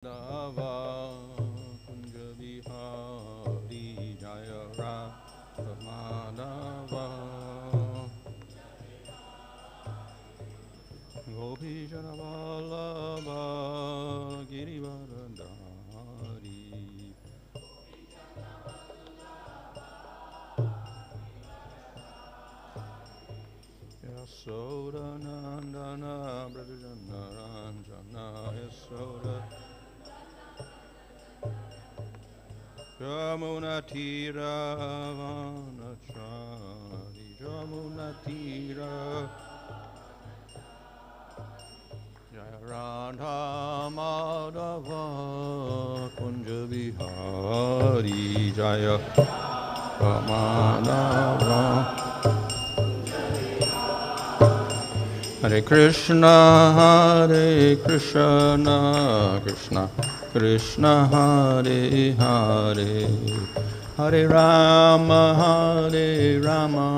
Nava Kunja Vihari Jaya Ramanava Gopi Janavalabha Girivaradhari Yasoda Nandana Brajana Ranjana Yasoda Jamuna Tira Vanachari Jamuna Tira Jaya Radha Madhava Kunja Vihari Jaya Ramanava Hare Krishna Krishna Krishna Hare Hare Hare Rama Rama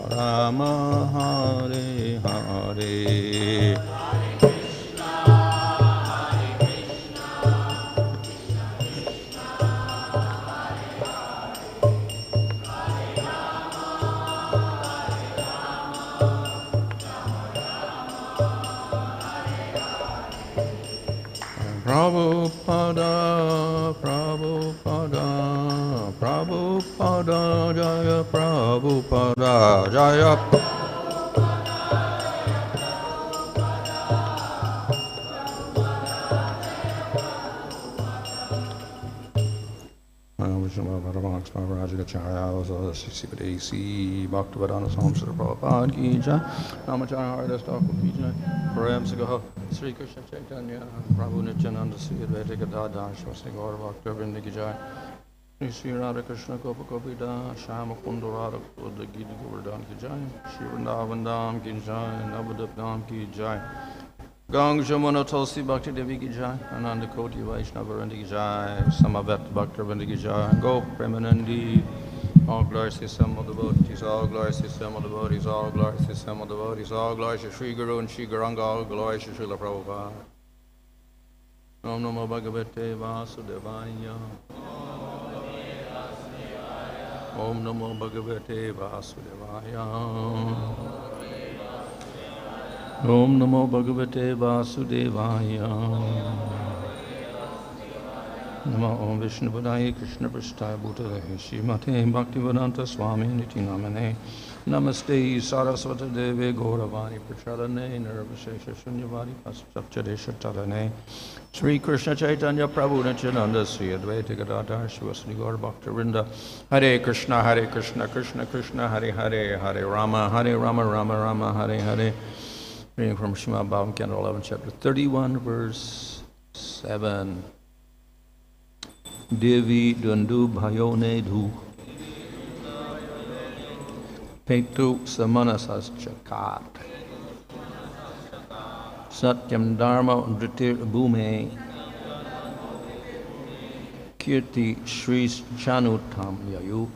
Rama Hare Hare Prabhupada, Prabhupada, Prabhupada, Jaya Prabhupada, Jaya Bhaktivedanta Swami Srila Prabhupada ki jai, Namacharya Haridas Thakur ki jai, Prayam Sagaha, Śrī Kṛṣṇa Chaitanya, Prabhu Nityananda, Sri Advaita Gadadhar, Shvasni Gaura Bhakta-vrinda ki jai, Shri Radha Krishna Gopa Gopida, Shyama Kunda Radha Kunda Gita Govardhan ki jai, Shri Vrindavan Dham ki jai, Navadip Dham ki jai, Gang Jamuna Tulsi Bhakti Devi ki jai, Ananda Koti Vaishnava ki jai, Samavet Bhakta-vrinda ki jai, Go Premanandi, all glories to some of the devotees, all glories to some of the devotees, all glories to some of the devotees, all glories to Sri Guru and Sri Gauranga, all glories to Śrīla Prabhupada. Om Namo Bhagavate Vasudevaya. Om Namo Bhagavate Vasudevaya. Om Namo Bhagavate Vasudevaya. Namo Om Vishnu Padaya Krishna Prasthaya Bhutale Śrīmate Bhaktivedanta Swāmī Niti Namane Namaste Saraswata Deve Gauravani Prachadane Nirvashesha Shunyavadi Pasachadesha Tadane Śrī Kṛṣṇa Chaitanya Prabhu Nityananda Sri Advaita Gadadhar Shivasni Gaura Bhakta-vrinda Hare Krishna Krishna Krishna Hare Hare Hare Rama Rama Rama Hare Hare. Reading from Srimad Bhagavatam Canto 11 chapter 31 verse 7. Divi dundubhayo neduḥ petuḥ sumanasaś khāt satyaṁ dharmo dhṛtir bhūmeḥ kīrtiḥ śrīś cānu yayuḥ.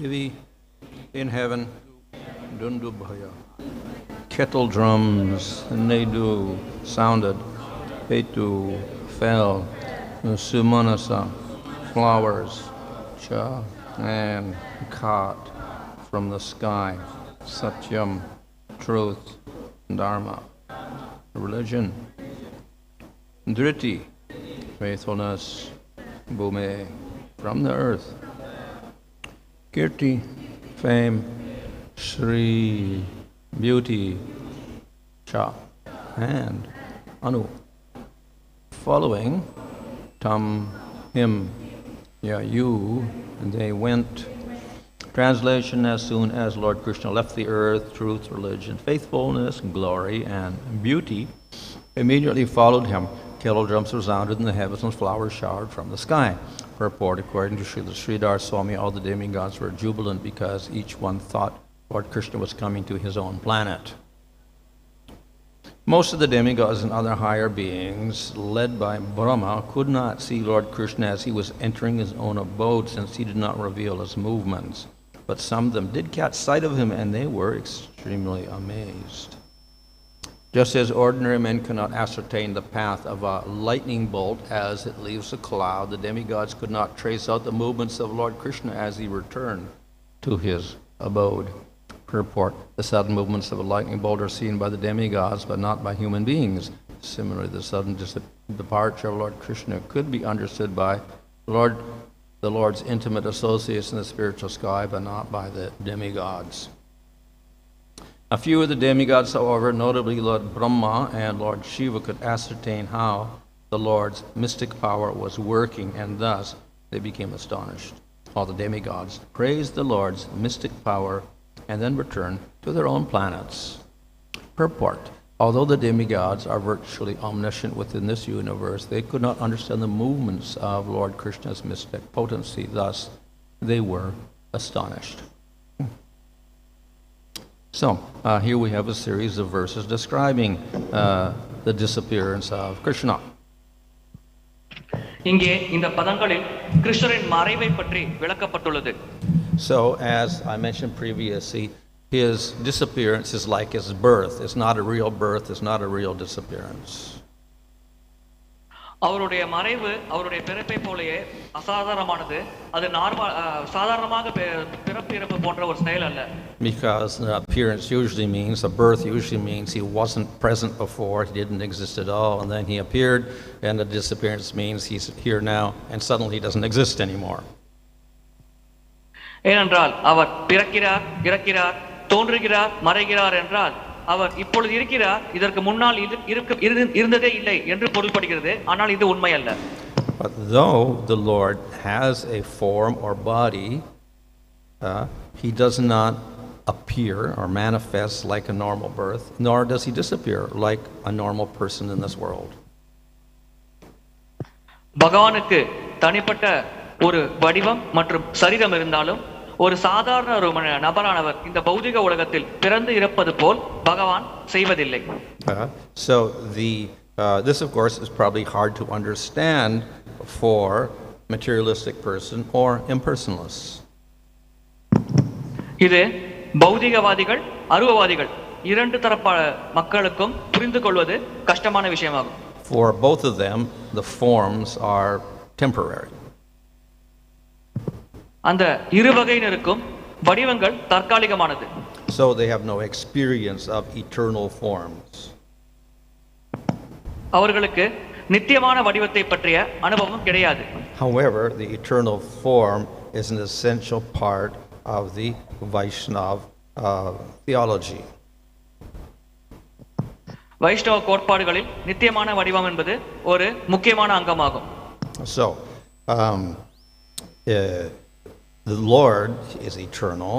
divi, in heaven, dundubhayo. Kettledrums, neduḥ, sounded, petuḥ, fell, sumanasaḥ, flowers, and khāt, from the sky, satyaṁ, truth, dharmo, religion, dhṛtiḥ, faithfulness, bhūmeḥ, from the earth, kīrtiḥ, fame, śrīḥ, beauty, and cānu, following him, yayuḥ, they went. Translation: as soon as Lord Kṛṣṇa left the earth, truth, religion, faithfulness, glory, and beauty immediately followed him. Kettledrums resounded in the heavens and flowers showered from the sky. Purport: according to Śrīla Śrīdhara Svāmī, all the demigods were jubilant because each one thought Lord Kṛṣṇa was coming to his own planet. Most of the demigods and other higher beings, led by Brahma, could not see Lord Kṛṣṇa as he was entering his own abode, since he did not reveal his movements. But some of them did catch sight of him, and they were extremely amazed. Just as ordinary men cannot ascertain the path of a lightning bolt as it leaves a cloud, the demigods could not trace out the movements of Lord Kṛṣṇa as he returned to his abode. Purport: the sudden movements of a lightning bolt are seen by the demigods, but not by human beings. Similarly, the sudden departure of Lord Kṛṣṇa could be understood by the Lord's intimate associates in the spiritual sky, but not by the demigods. A few of the demigods, however, notably Lord Brahma and Lord Shiva, could ascertain how the Lord's mystic power was working, and thus they became astonished. All the demigods praised the Lord's mystic power and then returned to their own planets. Purport: although the demigods are virtually omniscient within this universe, they could not understand the movements of Lord Kṛṣṇa's mystic potency. Thus, they were astonished. So, here we have a series of verses describing the disappearance of Kṛṣṇa. இங்கே இந்த பதங்களில் கிருஷ்ணரின் மறைவை பற்றி விளக்கப்பட்டுள்ளது. So, as I mentioned previously, his disappearance is like his birth. It's not a real birth, it's not a real disappearance. அவருடைய மறைவு அவருடைய பிறப்பை போலயே அசாதாரணமானது. அது சாதாரணமாக பிறப்பு இறப்பு போன்ற ஒரு செயல் அல்ல. Because the appearance usually means, the birth usually means he wasn't present before, he didn't exist at all, and then he appeared, and the disappearance means he's here now, and suddenly he doesn't exist anymore. ஏனென்றால் அவர் பிறக்கிறார், இறக்கிறார், தோன்றுகிறார், மறைகிறார் என்றால் அவர் இப்பொழுது இருக்கிறார், இதற்கு முன்னால் இருந்ததே இல்லை என்று பொருள்படுகிறது. ஆனால் இது உண்மை அல்ல. But though the Lord has a form or body, he does not appear or manifest like a normal birth, nor does he disappear like a normal person in this world. பகவானுக்கு தனிப்பட்ட ஒரு வடிவம் மற்றும் சரீரம் இருந்தாலும் ஒரு சாதாரண ஒரு நபரானவர் இந்த பௌதிக உலகத்தில் பிறந்து இறப்பது போல் பகவான் செய்வதில்லை. So this of course is probably hard to understand for materialistic person or impersonalists. இது பௌதிகவாதிகள் அருவவாதிகள் இரண்டு தரப்பு மக்களுக்கும் புரிந்து கொள்வது கஷ்டமான விஷயமாகும். For both of them, the forms are temporary. அந்த இரு வகையினருக்கும் வடிவங்கள் தற்காலிகமானது. So they have no experience of eternal forms. அவர்களுக்கு நித்தியமான வடிவத்தை பற்றிய அனுபவம் கிடையாது. However, the eternal form is an essential part of the Vaishnava theology. வைஷ்ணவ கோட்பாடுகளில் நித்தியமான வடிவம் என்பது ஒரு முக்கியமான அங்கமாகும். So, the Lord is eternal,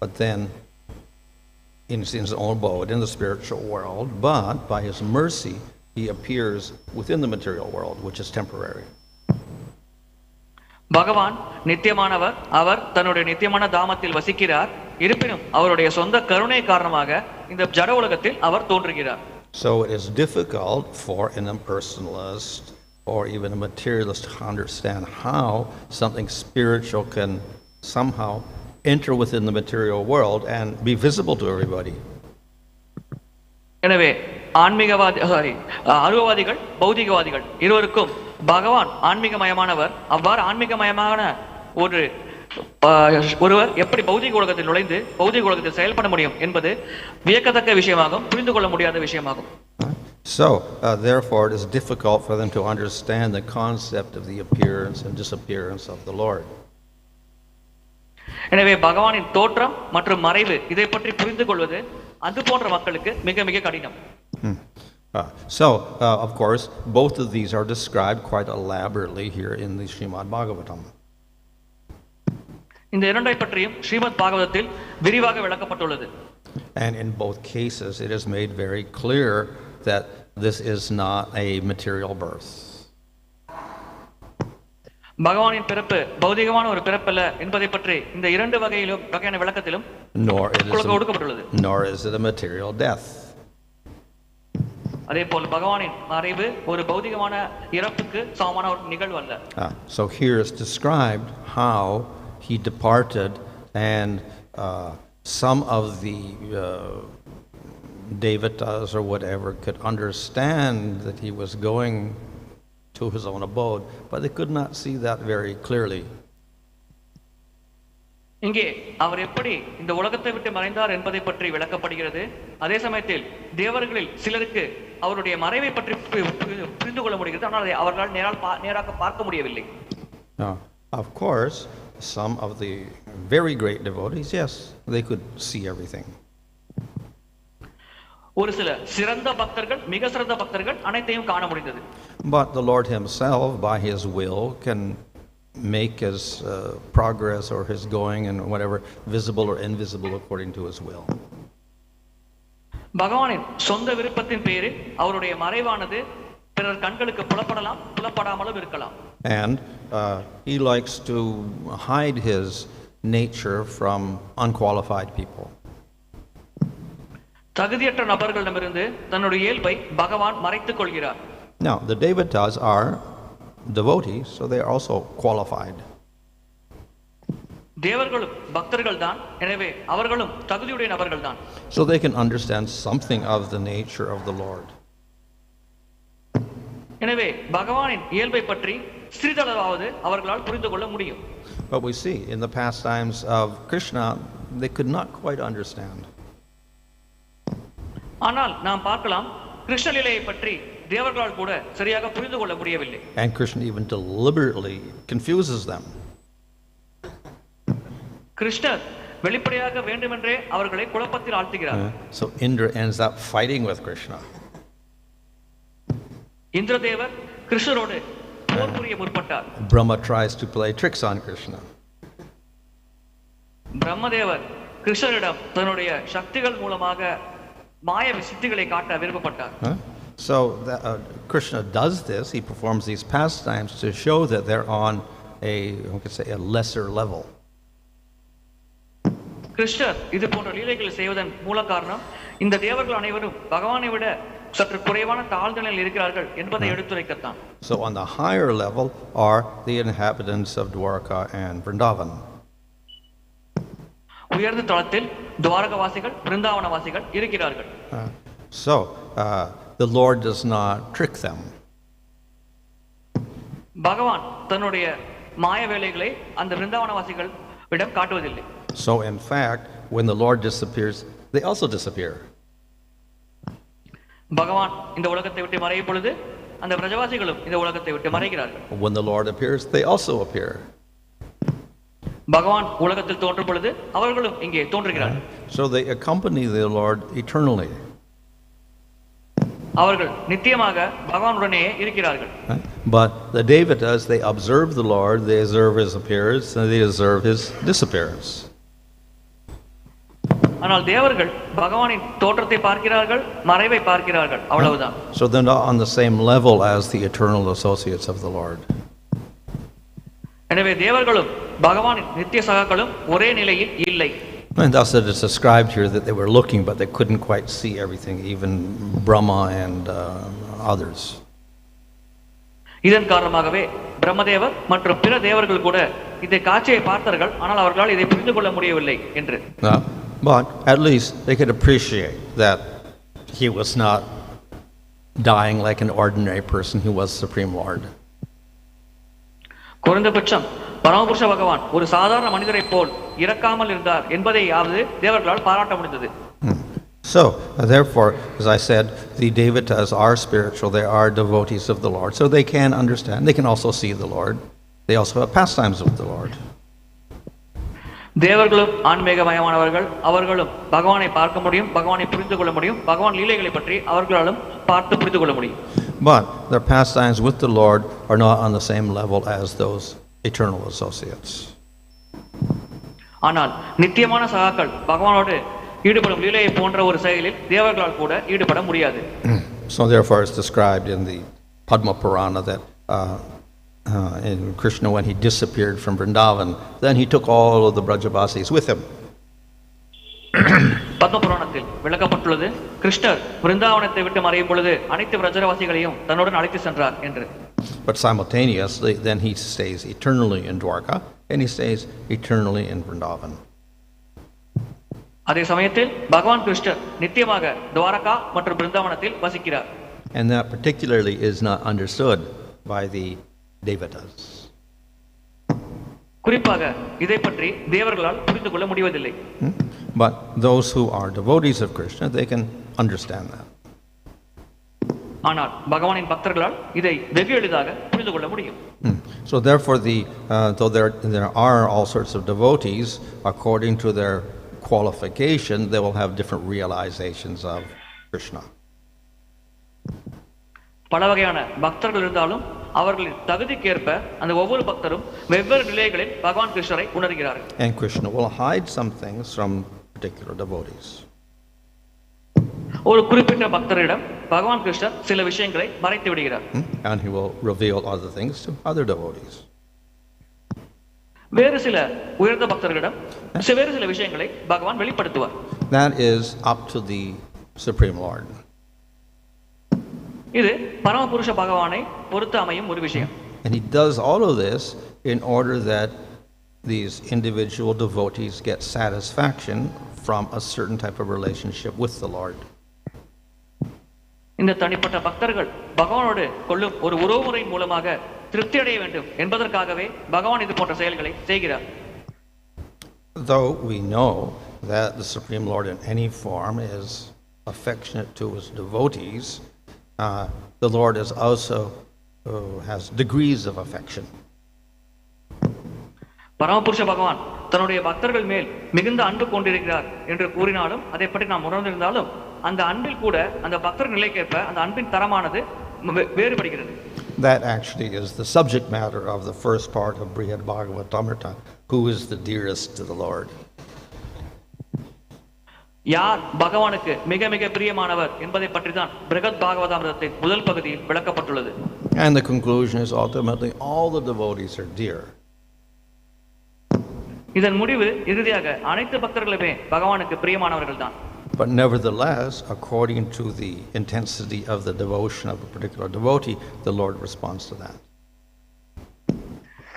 but then in his own abode in the spiritual world, but by his mercy he appears within the material world, which is temporary. பகவான் நித்தியமானவர். அவர் தன்னுடைய நித்தியமான தாமத்தில் வசிக்கிறார். இருப்பினும் அவருடைய சொந்த கருணை காரணமாக இந்த ஜட உலகத்தில் அவர் தோன்றுகிறார். So it is difficult for an impersonalist or even a materialist to understand how something spiritual can somehow enter within the material world and be visible to everybody. எனவே அருவவாதிகள் பௌதிகவாதிகள் இருவருக்கும் பகவான் ஆன்மீகமயமானவர். அவ்வாறு ஆன்மீகமயமான ஒருவர் எப்படி பௌதிக உலகத்தில் நுழைந்து பௌதிக உலகத்தில் செயல்பட முடியும் என்பது வியக்கத்தக்க விஷயமாகும், புரிந்து கொள்ள முடியாத விஷயமாகும். So, therefore, it is difficult for them to understand the concept of the appearance and disappearance of the Lord. எனவே பகவானின் தோற்றம் மற்றும் மறைவு இதை பற்றி புரிந்து கொள்வது அது போன்ற மக்களுக்கு மிக மிக கடினம். So, of course, both of these are described quite elaborately here in the Srimad Bhagavatam. இந்த இரண்டை பற்றியும் ஸ்ரீமத் பாகவதத்தில் விரிவாக விளக்கப்பட்டுள்ளது. And in both cases, it is made very clear that this is not a material birth. பகவானின் பிறப்பு பௌதிகமான ஒரு பிறப்பல்ல என்பதை பற்றி இந்த இரண்டு வகையான விளக்கத்திலும் கொடுக்கப்பட்டுள்ளது. Nor is it a material death. அதே போல் பகவானின் மறைவு ஒரு பௌதிகமான இறப்புக்கு சமமான ஒரு நிகழ்வு அல்ல. So here is described how he departed, and some of the devotees or whatever could understand that he was going to his own abode, but they could not see that very clearly. இங்கே அவர் எப்படி இந்த உலகத்தை விட்டு மறைந்தார் என்பதை பற்றி விளக்கப்படுகிறது. அதே சமயத்தில் தேவர்களில் சிலருக்கு அவருடைய மறைவை பற்றி புரிந்து கொள்ள முடிகிறது, ஆனால் அவர்களால் நேராக பார்க்க முடியவில்லை. Of course, some of the very great devotees, yes, they could see everything. ஒரு சில சிறந்த பக்தர்கள், மிக சிறந்த பக்தர்கள் அனைத்தையும் காண முடிந்தது. But the Lord himself, by his will, can make his progress or his going and whatever visible or invisible according to his will. பகவானின் சொந்த விருப்பத்தின் பேரில் அவருடைய மறைவானது பிறர் கண்களுக்கு புலப்படலாம், புலப்படாமலும் இருக்கலாம். And he likes to hide his nature from unqualified people. தகுதியற்ற நபர்களிடமிருந்து தன்னுடைய இயல்பை பகவான் மறைத்துக் கொள்கிறார். Now, the devotees are devotees, so they are also qualified. தேவர்களும் பக்தர்கள் தான், எனவே அவர்களும் தகுதியுடைய நபர்கள் தான். So they can understand something of the nature of the Lord. எனவே பகவானின் இயல்பை பற்றி சிறிதளவாவது அவர்களால் புரிந்து கொள்ள முடியும். But we see in the pastimes of Krishna, they could not quite understand. ஆனால் நாம் பார்க்கலாம் கிருஷ்ண லீலையை பற்றி தேவர்களால் கூட சரியாக புரிந்து கொள்ள முடியவில்லை. And Krishna even deliberately confuses them. கிருஷ்ணர் வெளிப்படையாக வேண்டுமென்றே அவர்களை குழப்பத்தில் ஆழ்த்துகிறார். So Indra ends up fighting with Krishna. Indradevar கிருஷ்ணரோடு போர் புரிய முற்பட்டார். Brahma tries to play tricks on Krishna. பிரம்மதேவர் கிருஷ்ணரிடம் தன்னுடைய சக்திகள் மூலமாக மாய விசித்திகளை காட்ட விருப்பப்பட்டார். So Krishna does this, he performs these pastimes to show that they're on a lesser level. கிருஷ்ணர் இது போன்ற லீலைகளை செய்வதன் மூல காரணம் இந்த தேவர்கள் அனைவரும் பகவானை விட சற்று குறைவான தாழ்ந்த நிலையில் இருக்கிறார்கள் என்பதை எடுத்துரைக்கத்தான். So on the higher level are the inhabitants of Dwarka and Vrindavan. உயர்ந்த தளத்தில் துவாரகவாசிகள், பிருந்தாவனவாசிகள் இருக்கிறார்கள். So the Lord does not trick them. பகவான் தன்னுடைய மாய வேலைகளை அந்த பிருந்தாவனவாசிகளிடம் காட்டுவதில்லை. So in fact, when the Lord disappears, they also disappear. பகவான் இந்த உலகத்தை விட்டு மறையும் பொழுது அந்த பிரஜவாசிகளும் இந்த உலகத்தை விட்டு மறைகிறார்கள். When the Lord appears, they also appear. பகவான் உலகத்தில் தோன்றும் பொழுது அவர்களும் இங்கே தோன்றுகிறார்கள். So they accompany the Lord eternally. அவர்கள் நித்தியமாக பகவானுடனே இருக்கிறார்கள். But the devotees, they observe the Lord, they observe his appearance, and they observe his disappearance. ஆனால் தேவர்கள் பகவானின் தோற்றத்தை பார்க்கிறார்கள், மறைவை பார்க்கிறார்கள், அவ்வளவுதான். So they're not on the same level as the eternal associates of the Lord. எனவே தேவர்களும் பகவானின் நித்திய சகாக்களும் ஒரே நிலையில் இல்லை. And thus it is described here that they were looking, but they couldn't quite see everything, even Brahma and others. இதன் காரணமாகவே பிரம்மதேவர் மற்றும் பிற தேவர்கள் கூட இந்த காட்சியை பார்த்தார்கள், ஆனால் அவர்களால் இதை புரிந்து கொள்ள முடியவில்லை என்று. But at least they could appreciate that he was not dying like an ordinary person, he was Supreme Lord. குறைந்தபட்சம் பரமபுருஷ பகவான் ஒரு சாதாரண மனிதரை போல் இறக்காமல் இருந்தார் என்பதையாவது தேவர்களால் பாராட்ட முடிந்தது. So, therefore, as I said, the devotees are spiritual, they are devotees of the Lord, so they can understand, they can also see the Lord, they also have pastimes with the Lord. தேவர்களும் ஆன்மீகமயமானவர்கள், அவர்களும் பகவானை பார்க்க முடியும், பகவானை புரிந்து கொள்ள முடியும், பகவான் லீலைகளை பற்றி அவர்களாலும் பார்த்து புரிந்து கொள்ள முடியும். But their pastimes with the Lord are not on the same level as those eternal associates. ஆனால் நித்தியமான சகாக்கள் பகவானோடு ஈடுபடும் லீலையை போன்ற ஒரு செயலில் தேவர்களால் கூட ஈடுபட முடியாது. So therefore it's described in the Padma Purana that in Krishna, when he disappeared from Vrindavan, then he took all of the Brajavasis with him. Padma புராணத்தில் விளக்கப்பட்டுள்ளது, கிருஷ்ணர் விருந்தாவனத்தை விட்டு மறையும் பொழுது அனைத்து பிரஜவாசிகளையும் தன்னுடன் அழைத்து சென்றார் என்று. But simultaneously, then he stays eternally in Dwarka and he stays eternally in Vrindavan. அதே சமயத்தில் பகவான் கிருஷ்ணர் நித்தியமாக துவாரகா மற்றும் பிருந்தாவனத்தில் வசிக்கிறார். And that particularly is not understood by the devotees. குறிப்பாக இதை பற்றி தேவர்களால் புரிந்து கொள்ள முடிவதில்லை. But those who are devotees of Krishna, they can understand that. ஆனால் பகவானின் பக்தர்களால் இதை வெகு எளிதாக புரிந்து கொள்ள முடியும். So therefore, though there are all sorts of devotees, according to their qualification, they will have different realizations of Krishna. பல வகையான பக்தர்கள் இருந்தாலும் அவர்களின் தகுதிக்கேற்ப அந்த ஒவ்வொரு பக்தரும் வெவ்வேறு நிலைகளில் பகவான் கிருஷ்ணரை உணர்கிறார்கள். And Krishna will hide some things from particular devotees. ஒரு குறிப்பிட்ட பக்தரிடம் பகவான் கிருஷ்ணர் சில விஷயங்களை மறைத்து விடுகிறார். And he will reveal other things to other devotees. வேறு சில உயர்ந்த பக்தர்களிடம் வேறு சில விஷயங்களை பகவான் வெளிப்படுத்துவார். That is up to the Supreme Lord. இது பரமபுருஷ பகவானை பொறுத்து அமையும் ஒரு விஷயம். And he does all of this in order that these individual devotees get satisfaction from a certain type of relationship with the Lord. இந்த தனிப்பட்ட பக்தர்கள் பகவானோடு கொள்ளும் ஒரு உறவுமுறை மூலமாக திருப்தி அடைய வேண்டும் என்பதற்காகவே பகவான் இது போன்ற செயல்களை செய்கிறார். Though we know that the Supreme Lord in any form is affectionate to his devotees, the Lord is also has degrees of affection. பரமபுருஷ பகவான் தன்னுடைய பக்தர்கள் மேல் மிகுந்த அன்பு கொண்டிருக்கிறார் என்று கூறினாலும், அதை பற்றி நாம் உணர்ந்திருந்தாலும், அந்த அன்பில் கூட அந்த பக்தர் நிலைக்கேற்ப அந்த அன்பின் தரமானது வேறுபடுகிறது. That actually is the subject matter of the first part of Brihad Bhagavatamrita, who is the dearest to the Lord. யார் பகவானுக்கு மிக மிக பிரியமானவர் என்பதை பற்றி தான் பிருகத் பாகவதாமிரதத்தின் முதல் பகுதியில் விளக்கப்பட்டுள்ளது. And the conclusion is ultimately all the devotees are dear. இதன் முடிவு இறுதியாக அனைத்து பக்தர்களுமே பகவானுக்கு பிரியமானவர்கள் தான். But nevertheless, according to the intensity of the devotion of a particular devotee, the Lord responds to that.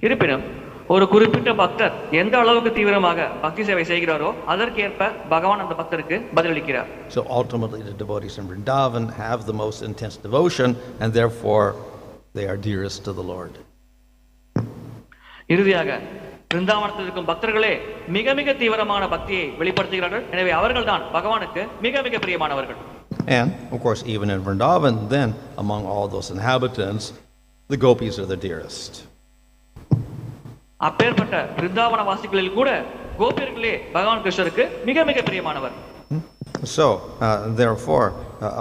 இருப்பினும் ஒரு குறிப்பிட்ட பக்தர் எந்த அளவுக்கு தீவிரமாக பக்தி சேவை செய்கிறாரோ அதற்கேற்ப பகவான் அந்த பக்தருக்கு பதிலளிக்கிறார். So ultimately the devotees in Vrindavan have the most intense devotion and therefore they are dearest to the Lord. இறுதியாக பிருந்தாவனத்தில் இருக்கும் பக்தர்களே மிக மிக தீவிரமான பக்தியை வெளிப்படுத்துகிறார்கள். எனவே அவர்கள்தான் பகவானுக்கு மிக மிக பிரியமானவர்கள். And of course even in Vrindavan, then among all those inhabitants, the gopis are the dearest. அப்பேற்பட்ட பிருந்தாவன வாசிகளில் கூட கோபியர்களே பகவான் கிருஷ்ணருக்கு மிக மிக பிரியமானவர். So therefore,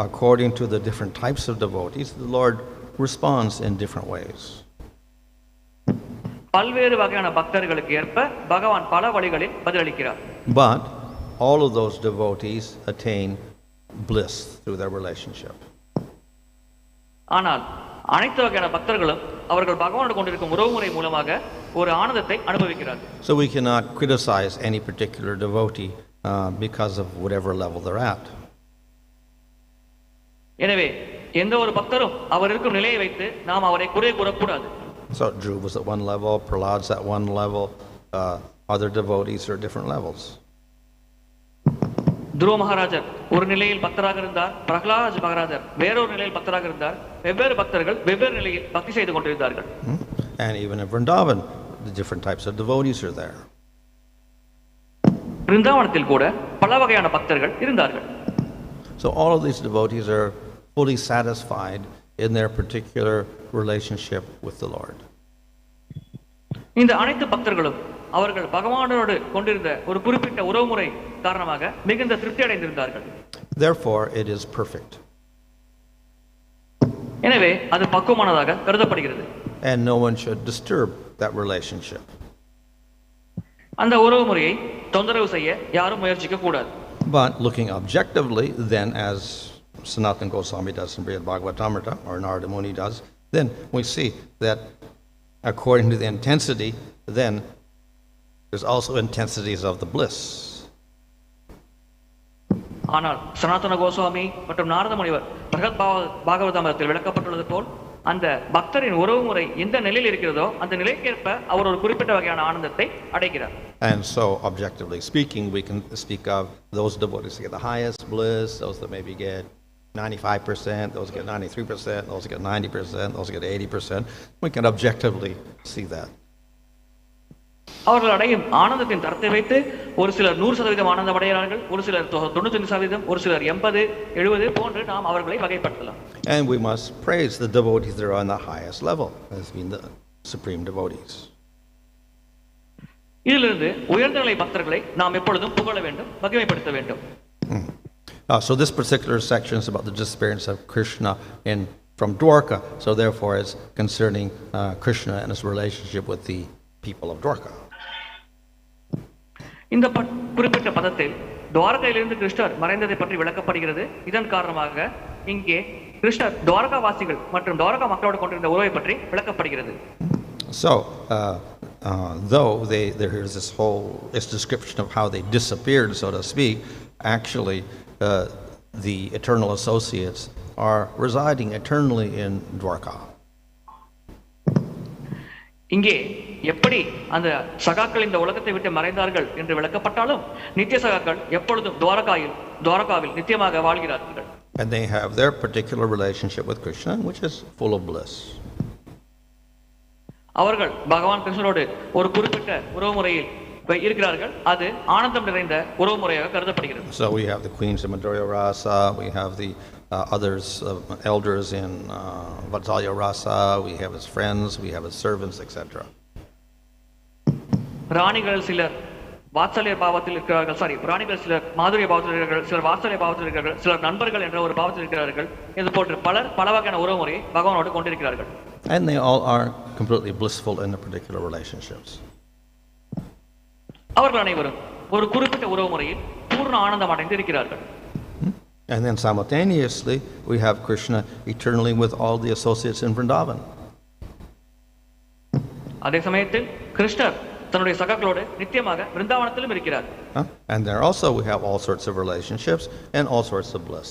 according to the different types of devotees, the Lord responds in different ways. பல்வேறு வகையான பக்தர்களுக்கு ஏற்ப பகவான் பல வழிகளில் பதிலளிக்கிறார். But all of those devotees attain bliss through their relationship. ஆனால் அனைத்து வகையான பக்தர்களும் அவர்கள் பகவானோடு கொண்டிருக்கும் உறவுமுறை மூலமாக ஒரு ஆனந்தத்தை அனுபவிக்கிறார்கள். So we cannot criticize any particular devotee because of whatever level they're at. எனவே எந்த ஒரு பக்தரும் அவர் இருக்கும் நிலையை வைத்து நாம் அவரை குறை கூறக்கூடாது. So Dhruva was at one level, Prahlad's at one level, other devotees are at different levels. துருவ மகாராஜர் ஒரு நிலையில் பக்தராக இருந்தார், பிரகலாத் மகாராஜர் வேறொரு நிலையில் பக்தராக இருந்தார். வெவ்வேறு பக்தர்கள் வெவ்வேறு நிலையில் பக்தி செய்து கொண்டிருந்தார்கள். And even in Vrindavan, the different types of devotees are there. பிருந்தாவனத்தில் கூட பல வகையான பக்தர்கள் இருந்தார்கள். So all of these devotees are fully satisfied in their particular relationship with the Lord. இந்த அனைத்து பக்தர்களும் அவர்கள் பகவானோடு கொண்டிருந்த ஒரு குறிப்பிட்ட உறவுமுறை காரணமாக மிகுந்த திருப்தி அடைந்திருந்தார்கள். Therefore it is perfect. எனவே அது பக்குவமானதாக கருதப்படுகிறது. And no one should disturb that relationship. அந்த உறவுமுறையை தொந்தரவு செய்ய யாரும் முயற்சிக்க கூடாது. But looking objectively, then as Sanatana Goswami does in Brihad Bhagavatamrita, or Narada Muni does, then we see that according to the intensity, then there's also intensities of the bliss. ஆனால் சனாதன கோஸ்வாமி மற்றும் நாரத முனிவர் பிரகத் பாகவதாமிரத்தில் விளக்கப்பட்டுள்ளது போல் அந்த பக்தரின் உறவுமுறை எந்த நிலையில் இருக்கிறதோ அந்த நிலைக்கேற்ப அவர் ஒரு குறிப்பிட்ட வகையான ஆனந்தத்தை அடைகிறார். And so objectively speaking, we can speak of those devotees who get the highest bliss, those that maybe get 95%, those get 93%, those get 90%, those get 80%. We can objectively see that. அவர்கள் அடையும் ஆனந்தத்தின் தரத்தை வைத்து ஒரு சிலர் 100% ஆனந்தம் அடைகிறார்கள், ஒரு சிலர் 95%, ஒரு சிலர் 80-70 போன்று நாம் அவர்களை வகைப்படுத்தலாம். And we must praise the devotees that are on the highest level, as being the supreme devotees. இதிலிருந்து உயர்ந்த நிலை பக்தர்களை நாம் எப்பொழுதும் புகழ வேண்டும், மகிமைப்படுத்த வேண்டும். So this particular section is about the disappearance of Krishna from Dwarka. So therefore it's concerning Krishna and his relationship with the people of Dwarka. இந்த குறிப்பிட்ட பதத்தில் துவாரகையிலிருந்து கிருஷ்ணர் மறைந்ததை பற்றி விளக்கப்படுகிறது. இதன் காரணமாக இங்கே கிருஷ்ணர் துவாரகா வாசிகள் மற்றும் துவாரகா மக்களோடு கொண்டிருந்த உறவை பற்றி விளக்கப்படுகிறது. So though there is this description of how they disappeared, so to speak, actually the eternal associates are residing eternally in Dwarka. இங்கே எப்படி அந்த சகாக்கள் இந்த உலகத்தை விட்டு மறைந்தார்கள் என்று விளக்கப்பட்டாலும் நித்திய சகாக்கள் எப்பொழுதும் துவாரகாவில் நித்தியமாக வாழ்கிறார்கள். And they have their particular relationship with Krishna, which is full of bliss. அவர்கள் பகவான் கிருஷ்ணரோடு ஒரு குறிப்பிட்ட உறவுமுறையில் இருக்கிறார்கள், அது ஆனந்தம் நிறைந்த உறவுமுறையாக கருதப்படுகிறது. So we have the queens of Madhurya rasa, we have the others elders in Vatsalya rasa, we have his friends, we have his servants, etc. ராணிகள் சிலர் வாத்சல்ய பாவத்தில் இருக்கிறார்கள், ராணிகள் சிலர் மாதுரிய பாவத்தில் இருக்கிறார்கள், சிலர் வாத்சல்ய பாவத்தில் இருக்கிறார்கள், சிலர் நண்பர்கள் என்ற ஒரு பாவத்தில் இருக்கிறார்கள். இது போன்று பல வகையான உறவுமுறையை பகவானோடு கொண்டிருக்கிறார்கள். And they all are completely blissful in their particular relationships. அவர்கள் அனைவரும் ஒரு குறிப்பிட்ட உறவுமுறையில் பூர்ண ஆனந்தம் அடைந்து இருக்கிறார்கள். And then simultaneously we have Krishna eternally with all the associates in Vrindavan. அதே சமயத்தில் கிருஷ்ணர் தன்னுடைய சகாக்களோடு நித்தியமாக விருந்தாவனத்திலும் இருக்கிறார். And there also we have all sorts of relationships and all sorts of bliss.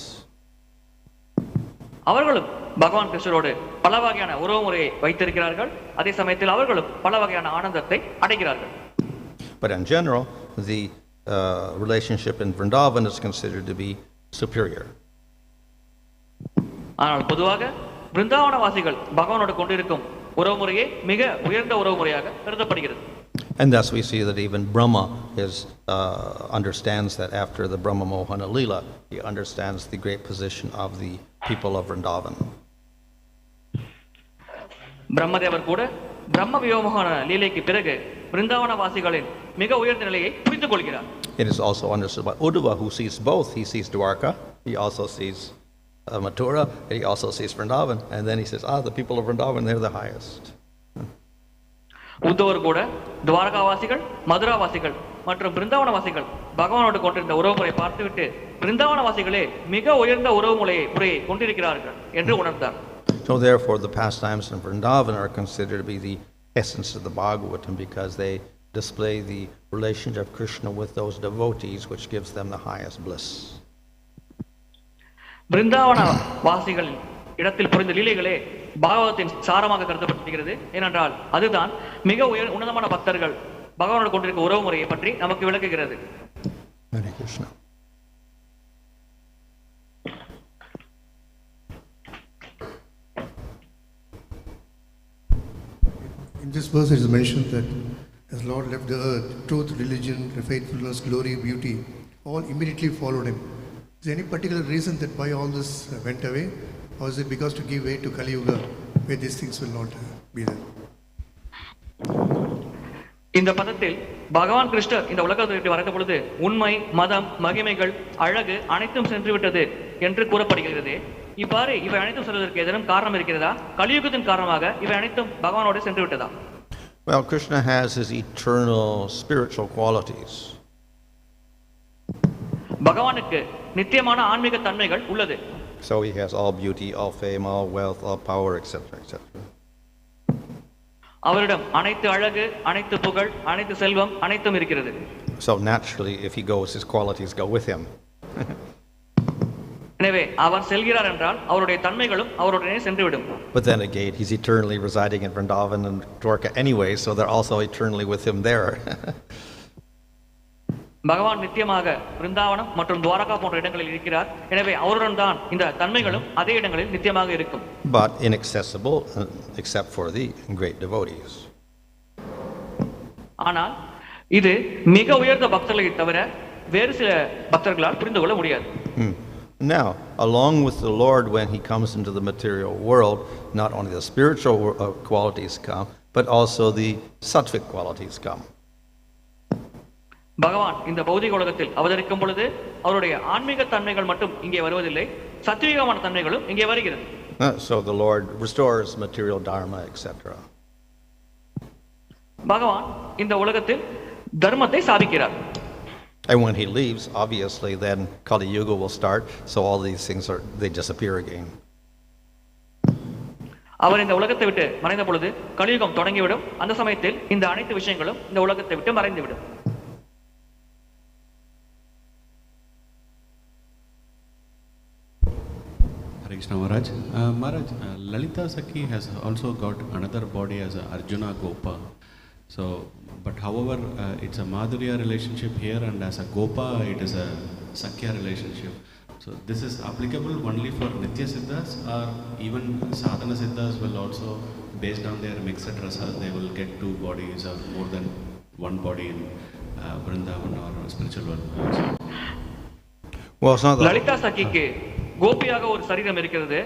அவர்களும் பகவான் கிருஷ்ணரோடு பல வகையான உறவுமுறையை வைத்திருக்கிறார்கள், அதே சமயத்தில் அவர்களும் பல வகையான ஆனந்தத்தை அடைகிறார்கள். But in general, the relationship in Vrindavan is considered to be superior. ஆனால் பொதுவாக விருந்தாவனவாசிகள் பகவானோடு கொண்டிருக்கும் உறவுமுறையே மிக உயர்ந்த உறவுமுறையாக கருதப்படுகிறது. And thus we see that even Brahma understands that after the Brahma Mohana Leela, he understands the great position of the people of Vrindavan. பிரம்மதேவர் கூட பிரம்ம வியோமோகன லீலைக்கு பிறகு விருந்தாவனவாசிகளின் மிக உயர்ந்த நிலையை புரிந்து கொள்கிறார். It is also understood by Uddhava, who sees both. He sees Dwarka, he also sees Mathura, and he also sees Vrindavan, and then he says, the people of Vrindavan, they're the highest. உத்தவர் கூட துவாரகாவாசிகள், மதுராவாசிகள் மற்றும் பிருந்தாவனவாசிகள் பகவானோடு கொண்டிருந்த உறவுமுறை பார்த்துவிட்டு பிருந்தாவனவாசிகளே மிக உயர்ந்த உறவுமுறையை கொண்டிருக்கிறார்கள் என்று உணர்ந்தார். So therefore the pastimes in Vrindavan are considered to be the essence of the Bhagavatam, because they display the relationship of Krishna with those devotees, which gives them the highest bliss. Brindavan வாசிகள் இடத்தில் புரிந்த லீலைகளே பாகவதத்தின் சாரமாக கருதப்படுகிறது. ஏனென்றால் அதுதான் மிக உன்னதமான பக்தர்கள் பகவானோடு கொண்டிருக்க உறவு முறையை பற்றி நமக்கு விளக்குகிறது. Hare Krishna. In this verse it is mentioned that as Lord left the earth, truth, religion, faithfulness, glory, beauty, all immediately followed him. Is there any particular reason that why all this went away? Or is it because to give way to Kali Yuga, where these things will not be there? இந்த பதத்தில் பகவான் கிருஷ்ணர் இந்த உலகத்திற்கு வந்த பொழுது உண்மை, மதம், மகிமைகள், அழகு அனைத்தும் சென்று விட்டது என்று கூறப்படுகிறது. இவ்வாறு இவை அனைத்தும் செல்வதற்கு ஏதேனும் காரணம் இருக்கிறதா? கலியுகத்தின் காரணமாக இவை அனைத்தும் பகவானோடு சென்று விட்டதா? Well, Krishna has his eternal spiritual qualities. பகவானுக்கு நித்தியமான ஆன்மீக தன்மைகள் உள்ளது. So he has all beauty, all fame, all wealth, all power, etc., etc. அவரிடம் அனைத்து அழகு, அனைத்து புகழ், அனைத்து செல்வம் அனைத்தும் இருக்கிறது. So naturally, if he goes, his qualities go with him. எனவே அவர் செல்கிறார் என்றால் அவருடைய தன்மைகளும் அவருடனே சென்றுவிடும். But then again, he's eternally residing in Vrindavan and Dwarka anyway, so they're also eternally with him there. பகவான் நித்தியமாக விருந்தாவனம் மற்றும் துவாரகா போன்ற இடங்களில் இருக்கிறார். எனவே அவருடன் தான் இந்த தன்மைகளும் அதே இடங்களில் நித்தியமாக இருக்கும். But inaccessible except for the great devotees. ஆனால் இது மிக உயர்ந்த பக்தர்களை தவிர வேறு சில பக்தர்களால் புரிந்து கொள்ள முடியாது. Now, along with the Lord, when he comes into the material world, not only the spiritual qualities come, but also the sattvic qualities come. பகவான் இந்த பௌதிக உலகத்தில் அவதரிக்கும் பொழுது அவருடைய ஆன்மீக தன்மைகள் மட்டும் இங்கே வருவதில்லை, சத்வீகமான தன்மைகளும் இங்கே வருகிறது. So the Lord restores material dharma, etc. பகவான் இந்த உலகத்தில் தர்மத்தை சாதிக்கிறார். And when he leaves, obviously, then Kali Yuga will start, so all these things they disappear again. அவர் இந்த உலகத்தை விட்டு மறைந்த பொழுது கலியுகம் தொடங்கிவிடும். அந்த சமயத்தில் இந்த அனைத்து விஷயங்களும் இந்த உலகத்தை விட்டு மறைந்துவிடும். Hare Krishna Maharaj. Maharaj, Lalita Sakhi has also got another body as Arjuna Gopa. So, but however, it's a Madhurya relationship here, and as a Gopa, it is a Sakhya relationship. So, this is applicable only for Nitya Siddhas, or even Sadhana Siddhas will also, based on their mixed rasa, they will get two bodies or more than one body in Vrindavan or spiritual world. Well, it's not that. Lalita Sakhiக்கு கோபியாக ஒரு சரீரம் இருக்கிறது,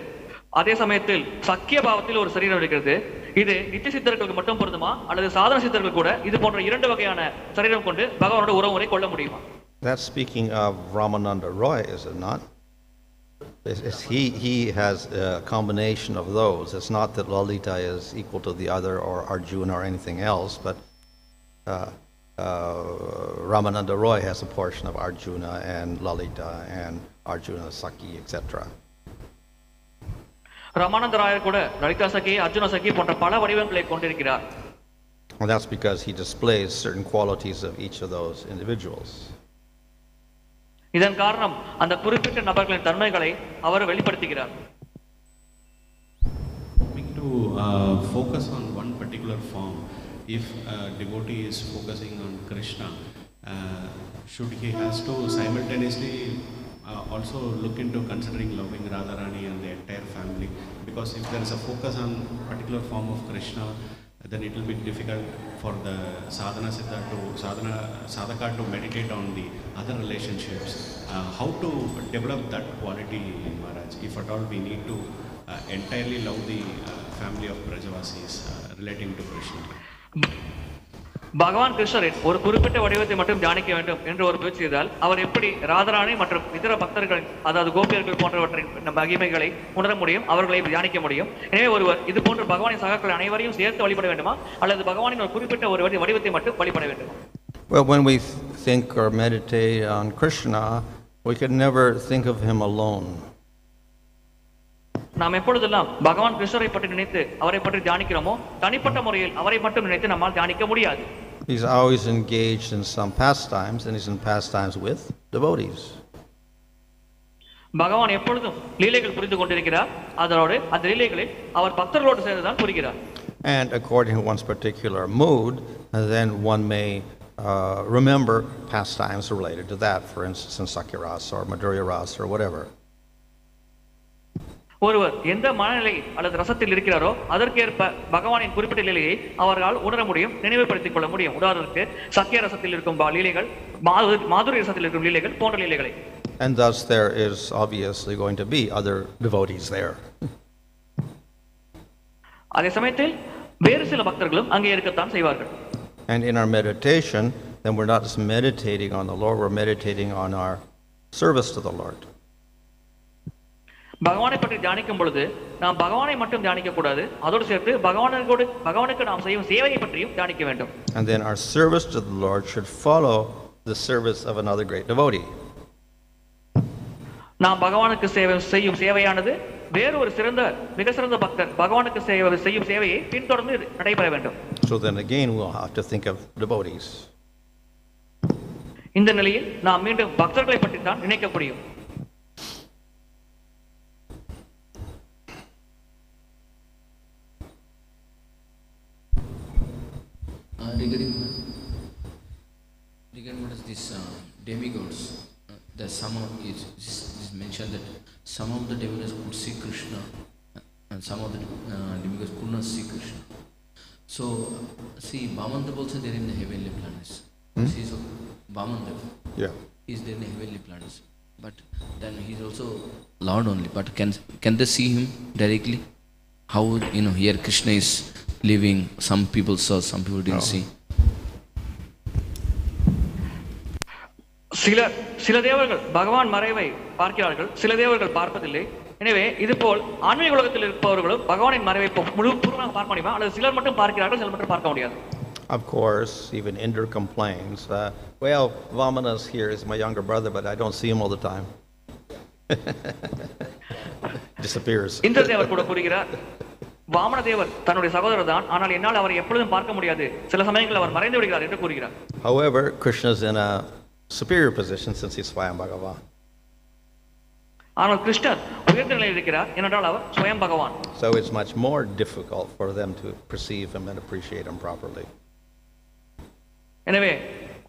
அதே சமயத்தில் சக்கிய பாவத்தில் ஒரு சரீரம் இருக்கிறது. இது நித்திய சித்தர்களுக்கு மட்டும் பொருந்துமா, அல்லது சாதன சித்தர்கள் கூட இது போன்ற இரண்டு வகையான சரீரம் கொண்டு பகவானோட உறவுமுறை கொள்ள முடியுமா? That's speaking of Ramananda Roy, is it not? He has a combination of those. It's not that Lalita is equal to the other or Arjuna or anything else, but Ramananda Roy has a portion of Arjuna and Lalita and Arjuna Sakhi, etc. Ramananda Rayar கூட லலிதா சகி, அர்ஜுன சகி போன்ற பல வடிவங்களை கொண்டிருக்கிறார். And that's because he displays certain qualities of each of those individuals. இதன் காரணம் அந்த குறிப்பிட்ட நபர்களின் தன்மைகளை அவர் வெளிப்படுத்துகிறார். To focus on one particular form, if a devotee is focusing on Krishna, should he has to simultaneously also look into considering loving Radharani and the entire family? Because if there is a focus on particular form of Krishna, then it will be difficult for the sadhaka to meditate on the other relationships. How to develop that quality, Maharaj, if at all we need to entirely love the family of Brajavasis relating to Krishna? பகவான் கிருஷ்ணரின் ஒரு குறிப்பிட்ட வடிவத்தை மட்டும் தியானிக்க வேண்டும் என்று ஒரு முயற்சி செய்தால் அவர் எப்படி ராதாராணி மற்றும் இதர பக்தர்களின், அதாவது கோபியர்கள் போன்றவற்றின் மகிமைகளை உணர முடியும், அவர்களை தியானிக்க முடியும். எனவே ஒருவர் இது போன்ற பகவானின் சகாக்கள் அனைவரையும் சேர்த்து வழிபட வேண்டுமா, அல்லது பகவானின் ஒரு குறிப்பிட்ட ஒரு வடிவத்தை மட்டும் வழிபட வேண்டுமா? Well, when we think or meditate on Krishna, we can never think of him alone. நாம் எப்பொழுதெல்லாம் பகவான் கிருஷ்ணரை பற்றி நினைத்து அவரை பற்றி தியானிக்கிறோமோ தனிப்பட்ட முறையில் அவரை மட்டும் நினைத்து நம்மால் தியானிக்க முடியாது. He's always engaged in some pastimes, and he's in pastimes with devotees. பகவான் எப்பொழுதும் லீலைகள் புரிந்து கொண்டிருக்கிறார். அதனோடு அந்த லீலைகளில் அவர் பக்தர்களோடு சேர்ந்துதான் புரிகிறார். And according to one's particular mood, then one may remember pastimes related to that, for instance in Sakya rasa or Madhurya rasa or whatever. ஒருவர் எந்த மனநிலை அல்லது ரசத்தில் இருக்கிறாரோ அதற்கேற்ப பகவானின் குறிப்பிட்ட லீலையை அவர்களால் உணர முடியும், நினைவுபடுத்திக் கொள்ள முடியும். உதாரணத்துக்கு சக்கிய ரசத்தில் இருக்கும் லீலைகள், மாதுரி ரசத்தில் இருக்கும் லீலைகள் போன்ற லீலைகளை. And thus there is obviously going to be other devotees there. அதே சமயத்தில் வேறு சில பக்தர்களும் அங்கே இருக்கத்தான் செய்வார்கள். And in our meditation, then we're not just meditating on the Lord, we're meditating on our service to the Lord. பகவானை பற்றி தியானிக்கும் பொழுது நாம் பகவானை மட்டும் தியானிக்க கூடாது, அதோடு சேர்த்து பகவானுக்கு நாம் செய்யும் சேவையை பற்றியும் தியானிக்க வேண்டும். And then our service to the Lord should follow the service of another great devotee. நாம் பகவானுக்கு செய்யும் சேவையானது வேறு ஒரு மிக சிறந்த பக்தர் பகவானுக்கு செய்யும் சேவையை பின்தொடர்ந்து நடைபெற வேண்டும். So then again we'll have to think of devotees. இந்த நிலையில் நாம் மீண்டும் பக்தர்களை பற்றி தான் நினைக்க முடியும். Regarding what is this demigods, the some is mentioned that some of the demigods could see Krishna and some of the demigods could not see Krishna. So see, Vamandev also there in the heavenly planets. See, so Vamandev, is there in the heavenly planets, but then he is also Lord only. But can they see him directly? How here Krishna is living? Some people saw, some people didn't see. சில தேவர்கள் பகவான் மறைவை பார்க்கிறார்கள், சில தேவர்கள் பார்ப்பதில்லை. எனவே இதுபோல் ஆன்மீக உலகத்தில் இருப்பவர்களும் பகவானின் மறைவை பூர்வமாக பார்க்க முடியுமா, அல்லது சிலர் மட்டும் பார்க்கிறார்கள், சிலர் மட்டும் பார்க்க முடியாது? Of course, even Indra complains, well, Vamana's here is my younger brother, but I don't see him all the time. Disappears. இந்திர தேவர் கூட கூறுகிறார், வாமன தேவர் தன்னுடைய சகோதரர் தான், ஆனால் என்னால் அவரை எப்பொழுதும் பார்க்க முடியாது, சில சமயங்களில் அவர் மறைந்து விடுகிறார் என்று கூறுகிறார். However, Krishna is in a superior position since he's Swayam Bhagavan. ஆனால் கிருஷ்ணர் உயர்ந்த நிலையில் இருக்கிறார், ஏனென்றால் அவர் ஸ்வயம் பகவான். So it's much more difficult for them to perceive him and appreciate him properly. எனவே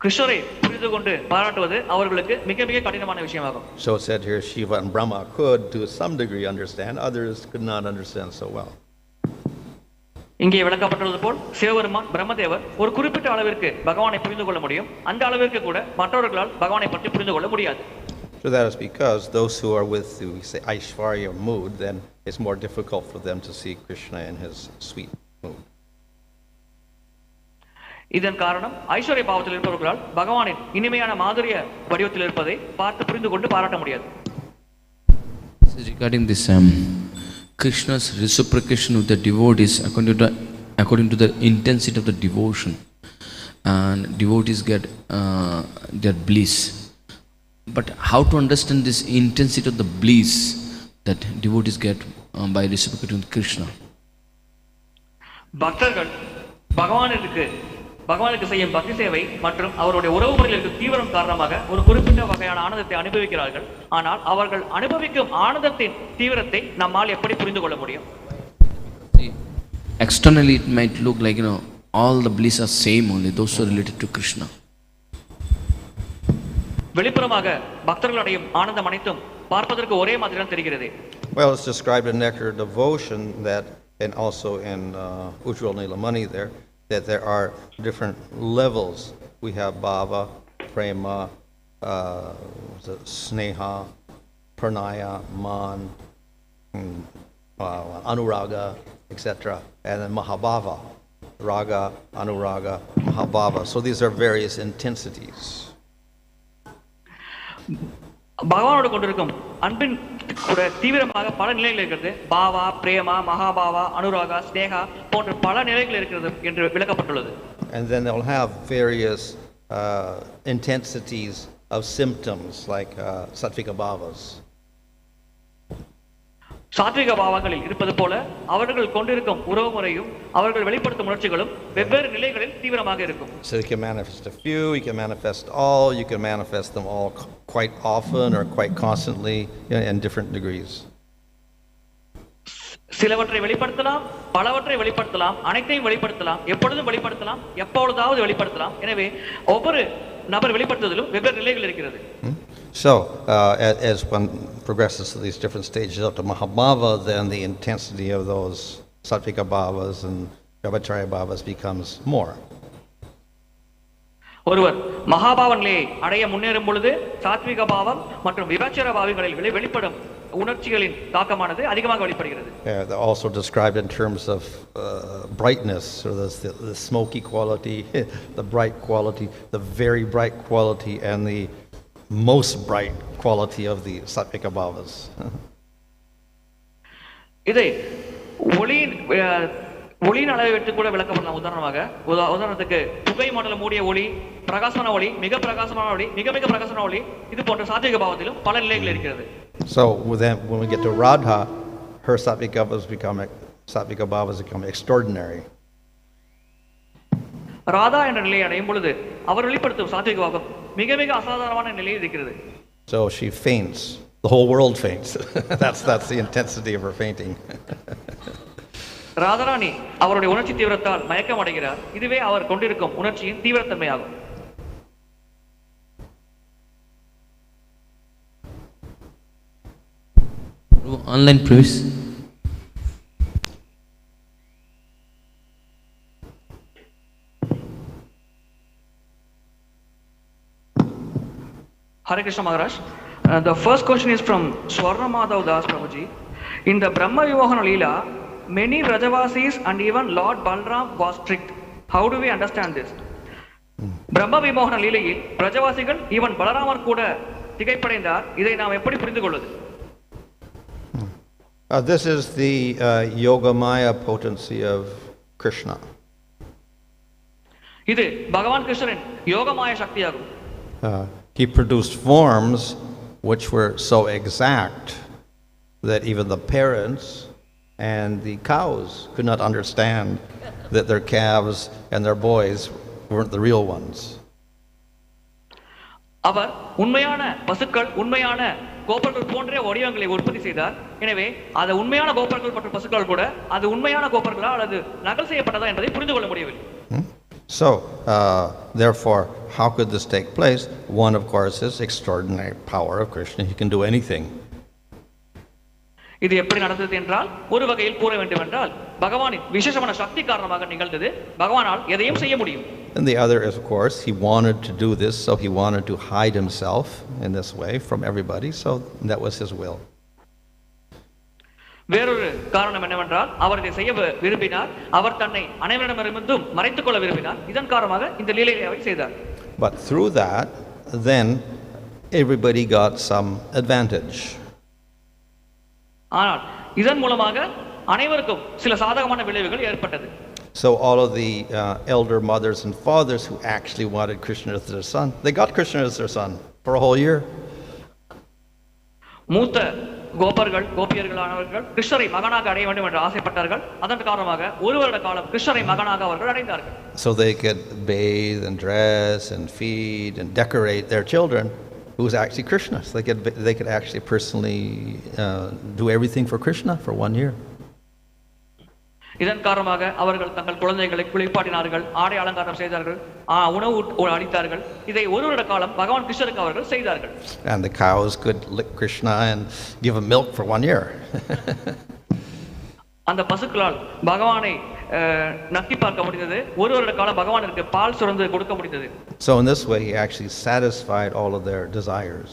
கிருஷ்ணரை புரிந்து கொண்டு பாராட்டுவது அவர்களுக்கு மிக மிக கடினமான விஷயமாகும். So it said here, Shiva and Brahma could to some degree understand, others could not understand so well. இங்கே விளக்கப்பட்டுள்ளது போல் சிவபெருமான் பிரம்மதேவர் ஒரு குறிப்பிட்ட அளவிற்கு பகவானை புரிந்து கொள்ள முடியும், அந்த அளவிற்கு கூட மற்றவர்களால் பகவானை பற்றி புரிந்து கொள்ள முடியாது. So that is because those who are with the, we say, Aishvarya mood, then it's more difficult for them to see Krishna in his sweet mood. இதன் காரணம் ஐஸ்வர்ய பாவத்தில் இருப்பவர்களால் பகவானின் இனிமையான மாதுரிய வடிவத்தில் இருப்பதை பார்த்து புரிந்து கொண்டு பாராட்ட முடியாது. Regarding this Krishna's reciprocation with the devotees according to the intensity of the devotion, and devotees get their bliss. But how to understand this intensity of the bliss that devotees get by reciprocating with Krishna? பக்தர்கள் பகவானுக்கு செய்யும் பக்தி சேவை மற்றும் அவருடைய உறவுமுறையில் இருக்கும் தீவிரம் காரணமாக ஒரு குறிப்பிட்ட வகையான ஆனந்தத்தை அனுபவிக்கிறார்கள். ஆனால் அவர்கள் அனுபவிக்கும் ஆனந்தத்தின் தீவிரத்தை நம்மால் எப்படி புரிந்து கொள்ள முடியும்? Externally it might look like all the bliss are same only, those who are related to Krishna. வெளிப்புறமாக பக்தர்கள் அடையும் ஆனந்தம் அனைத்தும் பார்ப்பதற்கு ஒரே மாதிரி தான் தெரிகிறது. Well, it's described in Nectar Devotion that, and also in Ujjwal Nilamani that there are different levels. We have bhava, prema, sneha, pranaya, man, anuraga, etc. And then mahabhava, raga, anuraga, mahabhava. So these are various intensities. பகவானோடு கொண்டிருக்கும் அன்பின் கூட தீவிரமாக பல நிலைகள் இருக்கிறது. பாவா, பிரேமா, மகாபாவா, அனுராகா, ஸ்னேகா போன்ற பல நிலைகள் இருக்கிறது என்று விளக்கப்பட்டுள்ளது. And then they'll have various intensities of symptoms like sattvika bhavas. சாத்விக பாவங்களில் இருப்பது போல அவர்கள் கொண்டிருக்கும் உறவு முறையும் அவர்கள் வெளிப்படுத்தும் உணர்ச்சிகளும் வெவ்வேறு நிலைகளில் தீவிரமாக இருக்கும். So you can manifest a few, you can manifest all, you can manifest them all quite often or quite constantly in different degrees. சிலவற்றை வெளிப்படுத்தலாம், பலவற்றை வெளிப்படுத்தலாம், அனைத்தையும் வெளிப்படுத்தலாம், எப்பொழுதும் வெளிப்படுத்தலாம், எப்பொழுதாவது வெளிப்படுத்தலாம். எனவே ஒவ்வொரு நபர் வெளிப்படுத்துவதிலும் வெவ்வேறு நிலைகள் இருக்கிறது. So, as one progresses to these different stages up to Mahabhava, then the intensity of those sattvika bhavas and brahmacharya bhavas becomes more. ஒருவர் மகாபாவ நிலையை அடைய முன்னேறும் பொழுது சாத்விக பாவம் மற்றும் விபச்சார பாவங்களில் வெளிப்படும் உணர்ச்சிகளின் தாக்கமானது அதிகமாக வெளிப்படுகிறது. They're also described in terms of brightness, or the smoky quality, the bright quality, the very bright quality, and the most bright quality of the sattvika bhavas. இதை ஒளியின் அளவை வைத்து கூட விளக்கப்படலாம். உதாரணத்துக்கு புகை மண்டலம் மூடிய ஒளி, பிரகாசமான ஒளி, மிக பிரகாசமான ஒளி, மிக மிக பிரகாசமான ஒளி, இது போன்ற சாத்விக பாவத்திலும் பல நிலைகள் இருக்கிறது. So when we get to Radha, her sattvika bhavas become extraordinary. Radha என்ற நிலையை அடையும் பொழுது அவர் வெளிப்படுத்தும் சாத்விக பாவம் மிக மிக அசாதாரணமான நிலையில் இருக்கிறது. So she faints. The whole world faints. That's the intensity of her fainting. Radharani அவருடைய உணர்ச்சி தீவிரத்தால் மயக்கம் அடைகிறார். இதுவே அவர் கொண்டிருக்கும் உணர்ச்சியின் தீவிரத்தன்மையாகும். Online please. Hare Krishna Maharaj. The first question is from Swarna Madhav Das Prabhuji. In the Brahma Vimohana Leela, many Vrajavasis and even Lord Balram was strict. How do we understand this? பிரம்ம விமோகன லீலையில் பிரஜவாசிகள் even பலராமர் கூட திகைப்படைந்தார். இதை நாம் எப்படி புரிந்து கொள்வது? This is the yogamaya potency of Krishna. இது பகவான் கிருஷ்ணரின் யோகமாய சக்தியாகும். He produced forms which were so exact that even the parents and the cows could not understand that their calves and their boys weren't the real ones. அவர் உண்மையான பசுக்கள், உண்மையான கோபர்கள் போன்ற வடிவங்களை உற்பத்தி செய்தார். எனவே அது உண்மையான கோபர்கள் மற்றும் பசுக்கள் கூட அது உண்மையான கோபர்களா அல்லது நகல் செய்யப்பட்டதா என்பதை புரிந்து கொள்ள முடியவில்லை. So, therefore, how could this take place? One, of course, is extraordinary power of Krishna. He can do anything. இது எப்படி நடந்தது என்றால், ஒரு வகையில் கூற வேண்டும் என்றால், பகவானின் விசேஷமான சக்தி காரணமாக நிகழ்ந்தது. பகவானால் எதையும் செய்ய முடியும். And the other is, of course, he wanted to do this, so he wanted to hide himself in this way from everybody, so that was his will. வேறொரு காரணம் என்னவென்றால், அவர் இதை செய்ய விரும்பினார். அவர் தன்னை அனைவரிடமிருந்தும் மறைத்துக் கொள்ள விரும்பினார். இதன் காரணமாக இந்த லீலையை அவர் செய்தார். But through that, then everybody got some advantage. ஆனால் இதன் மூலமாக அனைவருக்கும் சில சாதகமான விளைவுகள் ஏற்பட்டது. So all of the elder mothers and fathers who actually wanted Krishna as their son, they got Krishna as their son for a whole year. மூத்த கோபர்கள், கோபியர்களானவர்கள் கிருஷ்ணரை மகனாக அடைய வேண்டும் என்று ஆசைப்பட்டார்கள். அதன் காரணமாக ஒரு வருட காலம் கிருஷ்ணரை மகனாக அவர்கள் அடைந்தார்கள். So they could bathe and dress and feed and decorate their children, who was actually Krishna. So they could actually personally do everything for Krishna for 1 year. இதன் காரணமாக அவர்கள் தங்கள் குழந்தைகளை குளிப்பாட்டினார்கள், ஆடை அலங்காரம் செய்தார்கள், உணவு அளித்தார்கள். இதை ஒரு வருட காலம் பகவான் கிருஷ்ணருக்கு அவர்கள் செய்தார்கள். And the cows could lick Krishna and give him milk for 1 year. அந்த பசுக்களால் பகவானை நக்கி பார்க்க முடிந்தது. ஒரு வருட காலம் பகவானுக்கு பால் சுரந்து கொடுக்க முடிந்தது. So in this way he actually satisfied all of their desires.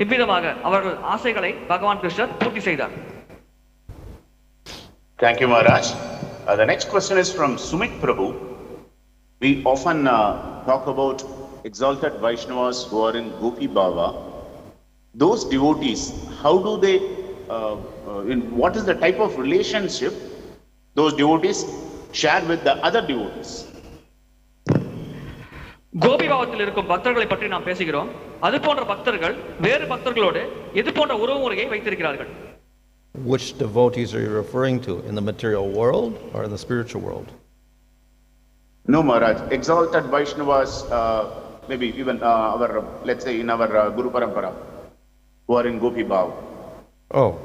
இவ்விதமாக அவர்கள் ஆசைகளை பகவான் கிருஷ்ணர் பூர்த்தி செய்தார். Thank you, Maharaj. The next question is from Sumit Prabhu. We often talk about exalted Vaishnavas who are in Gopi Bhava. Those devotees, how do they, what is the type of relationship those devotees share with the other devotees? Gopi பாவத்தில் இருக்கும் பக்தர்களை பற்றி நாம் பேசுகிறோம். அது போன்ற பக்தர்கள் வேறு பக்தர்களோடு எது போன்ற உறவு முறையை வைத்திருக்கிறார்கள்? which devotees are you referring to? In the material world or in the spiritual world? No, Maharaj. Exalted Vaishnavas, maybe even our, let's say in our Guru Parampara, who are in Gopi Bhav. Oh,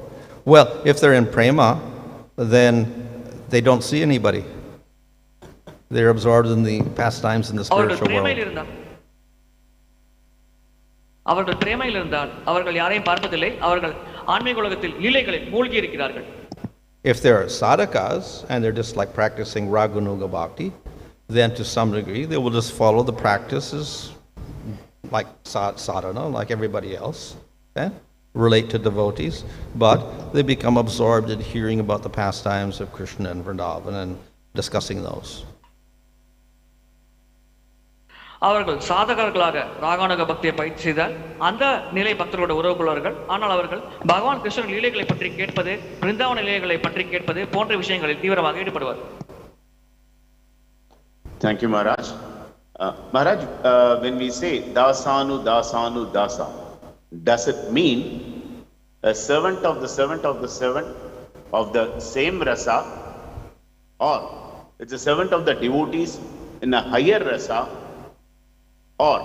well, if they're in prema, then they don't see anybody. They're absorbed in the pastimes in the spiritual world. அவர்கள் பிரேமையில் இருந்தால் அவர்கள் யாரையும் பார்ப்பதில்லை. அவர்கள் ஆன்மீக உலகத்தில் லீலைகளில் மூழ்கி இருக்கிறார்கள். If they're sadhakas and they're just like practicing raganuga bhakti, then to some degree they will just follow the practices like sadhana, like everybody else, okay? Relate to devotees, but they become absorbed in hearing about the pastimes of Krishna and Vrindavan and discussing those. அவர்கள் சாதகர்களாக ராகானுக பக்தியை பயிற்சி செய்தால் அந்த நிலை பக்தர்களோட உறவு கொள்வார்கள். ஆனால் அவர்கள் பகவான் கிருஷ்ணன் லீலைகளை பற்றி கேட்பது, பிருந்தாவன லீலைகளை பற்றி கேட்பது போன்ற விஷயங்களில் தீவிரமாக ஈடுபடுவார். Thank you, Maharaj. Maharaj, when we say dasanu, dasanu, dasa, does it mean a servant of the servant of the servant of the same rasa, or it's a servant of the devotees in a higher rasa, or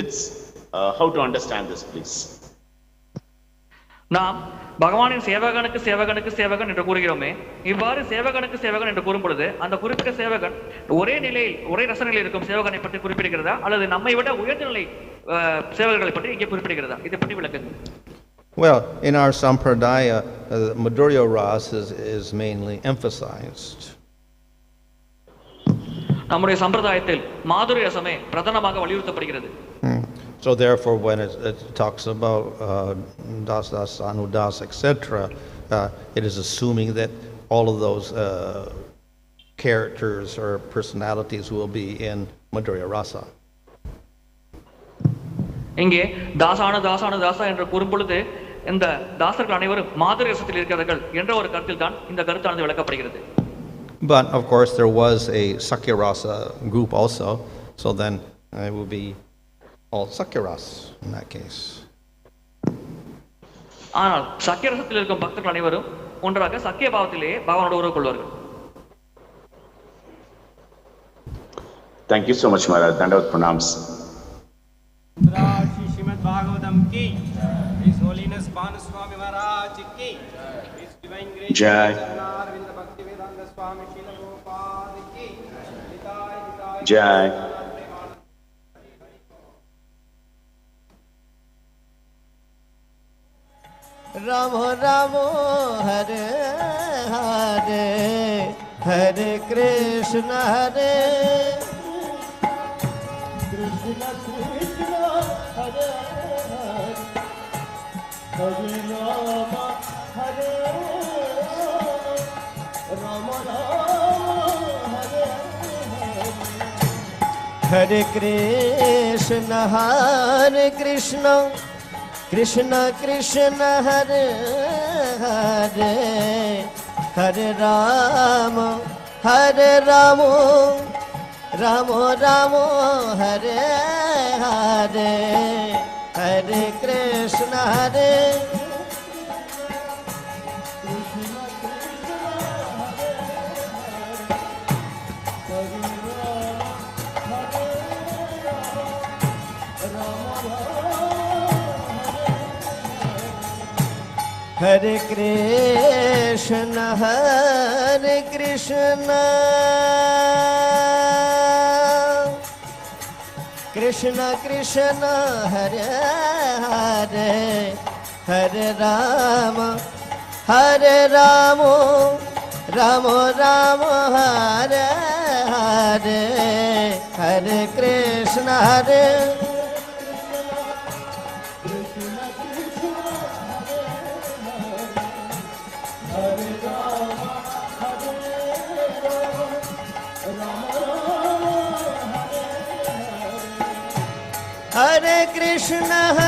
it's how to understand this, please? நாம் பகவானின் சேவகனுக்கு சேவகனுக்கு சேவகன் என்று கூறுகிறோமே, இவ்வாறு சேவகனுக்கு சேவகன் என்று கூறும் பொழுது அந்த குறிப்பிட்ட சேவகன் ஒரே நிலையில் ஒரே ரசநிலையில் இருக்கும் சேவகனை பற்றி குறிப்பிடுகிறதா அல்லது நம்மை விட உயர்ந்த நிலை சேவகர்களை பற்றி இங்கே குறிப்பிடுகிறதா? இதை பற்றி விளக்குங்க. Well, in our sampradaya, Madhurya rasa is mainly emphasized. நம்முடைய சம்பிரதாயத்தில் மாதுரி ரசமே பிரதானமாக வலியுறுத்தப்படுகிறது. So therefore, when it talks about das, anu, das, etc., it is assuming that all of those characters or personalities will be in Madhurya rasa. இங்கே தாசானு தாசானு தாசா என்று கூறும் பொழுது இந்த தாசர்கள் அனைவரும் மாதுரி ரசத்தில் இருக்கிறார்கள் என்ற ஒரு கருத்தில் தான் இந்த கருத்தானது விளக்கப்படுகிறது. But of course, there was a Sakya rasa group also, so then it would be all Sakya rasa in that case. ஆனால் சக்கிய ரசத்தில் இருக்கும் பக்தர்கள் அனைவரும் ஒன்றாக சக்கிய பாவத்திலேயே பகவானோடு உறவு கொள்வார்கள். Thank you so much, Maharaj. Dandavat pranams. Srimad Bhagavatam ki, His Holiness Bhanu Swami Maharaj ki, His Divine Grace Jai. Arvinda Bhakti Vedanta Swami Śrīla Prabhupada ki, Jai. Ramo Ramo Hare Hare Hare Krishna Hare Krishna Krishna Hare Hare Hare Rama Hare Rama Rama Hare Hare Krishna Hare Krishna Krishna Krishna Hare Hare Hare Rama Rama Rama Hare Hare Hare Krishna Hare Hare Krishna Hare Krishna Krishna Krishna Hare Hare Hare Rama Rama Rama Hare Hare Hare Krishna Hare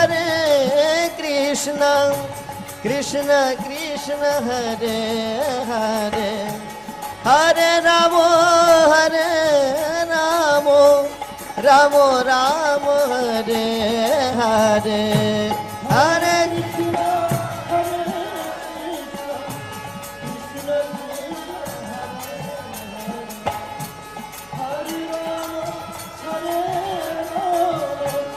Hare Krishna Krishna Krishna Hare Hare Hare Rama Rama Rama Hare Hare